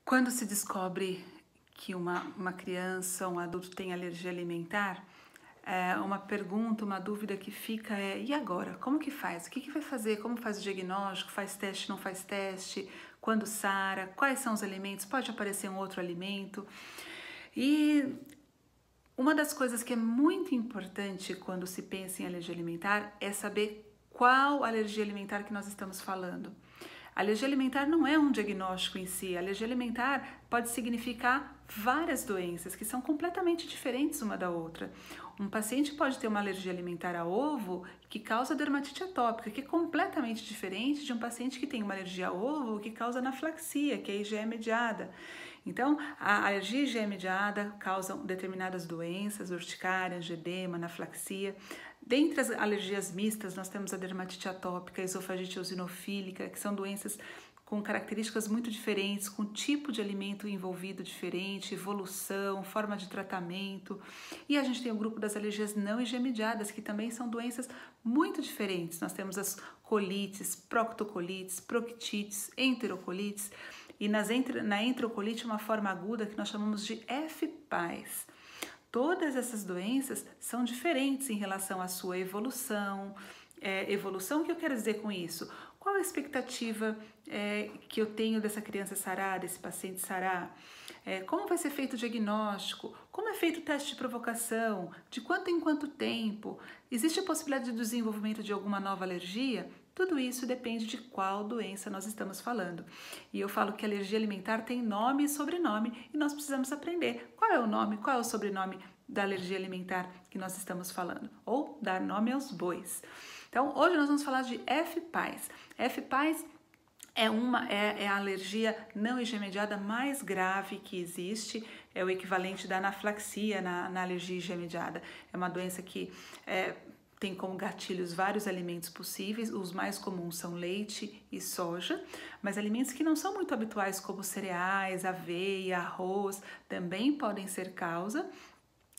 Quando se descobre que uma criança, um adulto tem alergia alimentar, uma pergunta, uma dúvida que fica é: e agora? Como que faz? O que vai fazer? Como faz o diagnóstico? Faz teste, não faz teste? Quando sara? Quais são os alimentos? Pode aparecer um outro alimento? E uma das coisas que é muito importante quando se pensa em alergia alimentar é saber qual alergia alimentar que nós estamos falando. A alergia alimentar não é um diagnóstico em si. A alergia alimentar pode significar várias doenças que são completamente diferentes uma da outra. Um paciente pode ter uma alergia alimentar a ovo que causa dermatite atópica, que é completamente diferente de um paciente que tem uma alergia a ovo que causa anafilaxia, que é IgE mediada. Então, a alergia IgE mediada causa determinadas doenças, urticária, angedema, anafilaxia. Dentre as alergias mistas, nós temos a dermatite atópica, a esofagite eosinofílica, que são doenças com características muito diferentes, com tipo de alimento envolvido diferente, evolução, forma de tratamento. E a gente tem o grupo das alergias não IgE-mediadas, que também são doenças muito diferentes. Nós temos as colites, proctocolites, proctites, enterocolites, e na enterocolite uma forma aguda que nós chamamos de FPAS. Todas essas doenças são diferentes em relação à sua evolução. Evolução, o que eu quero dizer com isso? Qual a expectativa que eu tenho dessa criança sarar, desse paciente sarar? Como vai ser feito o diagnóstico? Como é feito o teste de provocação? De quanto em quanto tempo? Existe a possibilidade de desenvolvimento de alguma nova alergia? Tudo isso depende de qual doença nós estamos falando. E eu falo que a alergia alimentar tem nome e sobrenome e nós precisamos aprender qual é o nome, qual é o sobrenome da alergia alimentar que nós estamos falando, ou dar nome aos bois. Então, hoje nós vamos falar de FPAS. FPAS é a alergia não IgE-mediada mais grave que existe, é o equivalente da anafilaxia na alergia IgE-mediada. É uma doença que tem como gatilhos vários alimentos possíveis, os mais comuns são leite e soja, mas alimentos que não são muito habituais como cereais, aveia, arroz, também podem ser causa.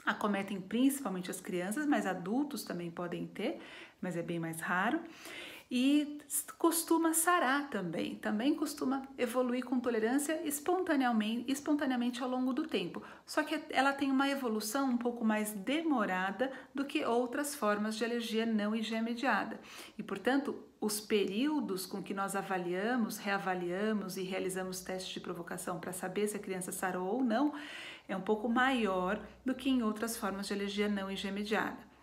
Acometem principalmente as crianças, mas adultos também podem ter, mas é bem mais raro. E costuma sarar também costuma evoluir com tolerância espontaneamente ao longo do tempo. Só que ela tem uma evolução um pouco mais demorada do que outras formas de alergia não IgE-mediada. E, portanto, os períodos com que nós avaliamos, reavaliamos e realizamos testes de provocação para saber se a criança sarou ou não é um pouco maior do que em outras formas de alergia não IgE-mediada.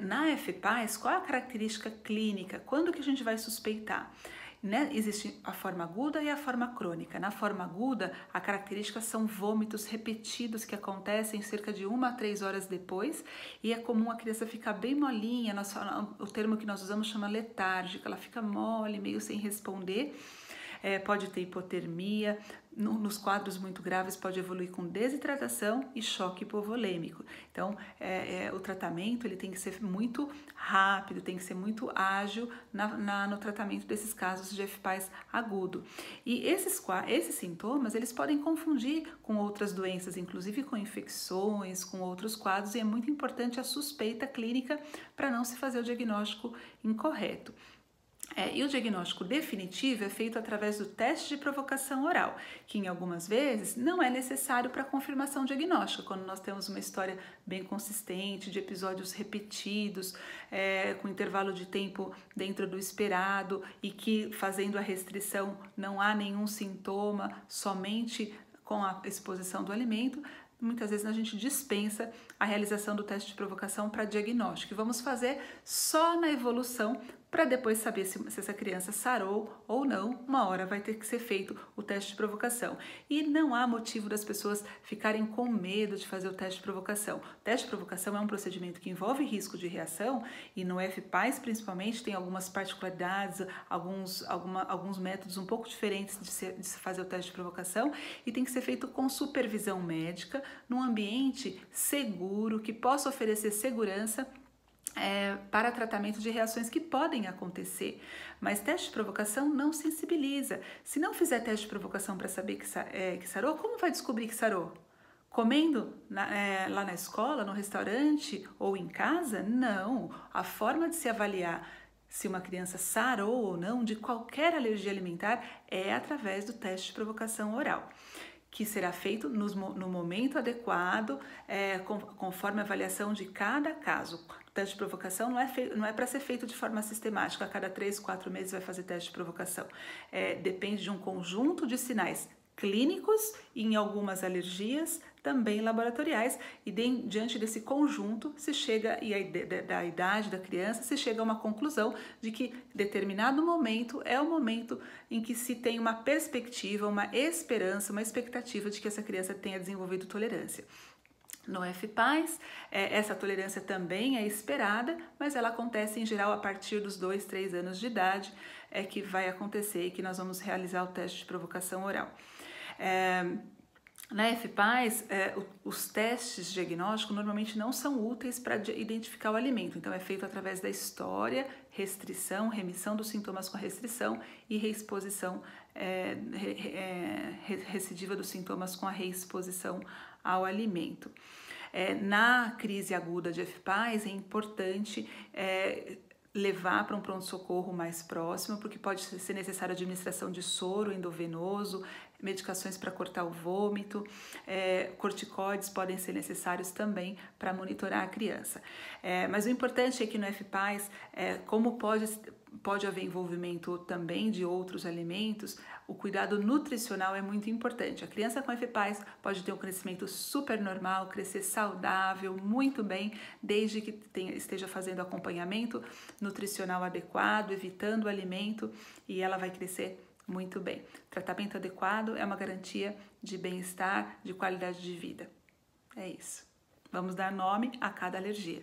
Na FPAS, qual é a característica clínica? Quando que a gente vai suspeitar? Existe a forma aguda e a forma crônica. Na forma aguda, a característica são vômitos repetidos que acontecem cerca de 1 a 3 horas depois e é comum a criança ficar bem molinha, o termo que nós usamos chama letárgica, ela fica mole, meio sem responder. Pode ter hipotermia, nos quadros muito graves pode evoluir com desidratação e choque hipovolêmico. Então, o tratamento ele tem que ser muito rápido, tem que ser muito ágil no tratamento desses casos de FPAS agudo. E esses sintomas, eles podem confundir com outras doenças, inclusive com infecções, com outros quadros, e é muito importante a suspeita clínica para não se fazer o diagnóstico incorreto. E o diagnóstico definitivo é feito através do teste de provocação oral, que em algumas vezes não é necessário para a confirmação diagnóstica, quando nós temos uma história bem consistente, de episódios repetidos, com intervalo de tempo dentro do esperado e que fazendo a restrição não há nenhum sintoma, somente com a exposição do alimento. Muitas vezes a gente dispensa a realização do teste de provocação para diagnóstico. E vamos fazer só na evolução para depois saber se essa criança sarou ou não. Uma hora vai ter que ser feito o teste de provocação. E não há motivo das pessoas ficarem com medo de fazer o teste de provocação. O teste de provocação é um procedimento que envolve risco de reação e no FPAS principalmente tem algumas particularidades, alguns métodos um pouco diferentes de se fazer o teste de provocação e tem que ser feito com supervisão médica, num ambiente seguro, que possa oferecer segurança para tratamento de reações que podem acontecer, mas teste de provocação não sensibiliza. Se não fizer teste de provocação para saber que sarou, como vai descobrir que sarou? Comendo lá na escola, no restaurante ou em casa? Não. A forma de se avaliar se uma criança sarou ou não de qualquer alergia alimentar é através do teste de provocação oral, que será feito no momento adequado, conforme a avaliação de cada caso. O teste de provocação não é para ser feito de forma sistemática, a cada 3, 4 meses vai fazer teste de provocação. Depende de um conjunto de sinais clínicos e em algumas alergias também laboratoriais, e diante desse conjunto se chega, da idade da criança, se chega a uma conclusão de que determinado momento é o momento em que se tem uma perspectiva, uma esperança, uma expectativa de que essa criança tenha desenvolvido tolerância. No FPAS, essa tolerância também é esperada, mas ela acontece em geral a partir dos 2, 3 anos de idade, que vai acontecer e que nós vamos realizar o teste de provocação oral. Na FPAS, os testes diagnósticos normalmente não são úteis para identificar o alimento, então é feito através da história, restrição, remissão dos sintomas com a restrição e reexposição, recidiva dos sintomas com a reexposição ao alimento. Na crise aguda de FPAS é importante levar para um pronto-socorro mais próximo, porque pode ser necessária a administração de soro endovenoso, medicações para cortar o vômito, corticoides podem ser necessários também para monitorar a criança. Mas o importante é que no FPAS, como pode haver envolvimento também de outros alimentos, o cuidado nutricional é muito importante. A criança com FPAS pode ter um crescimento super normal, crescer saudável, muito bem, desde que esteja fazendo acompanhamento nutricional adequado, evitando o alimento, e ela vai crescer muito bem. Tratamento adequado é uma garantia de bem-estar, de qualidade de vida. É isso. Vamos dar nome a cada alergia.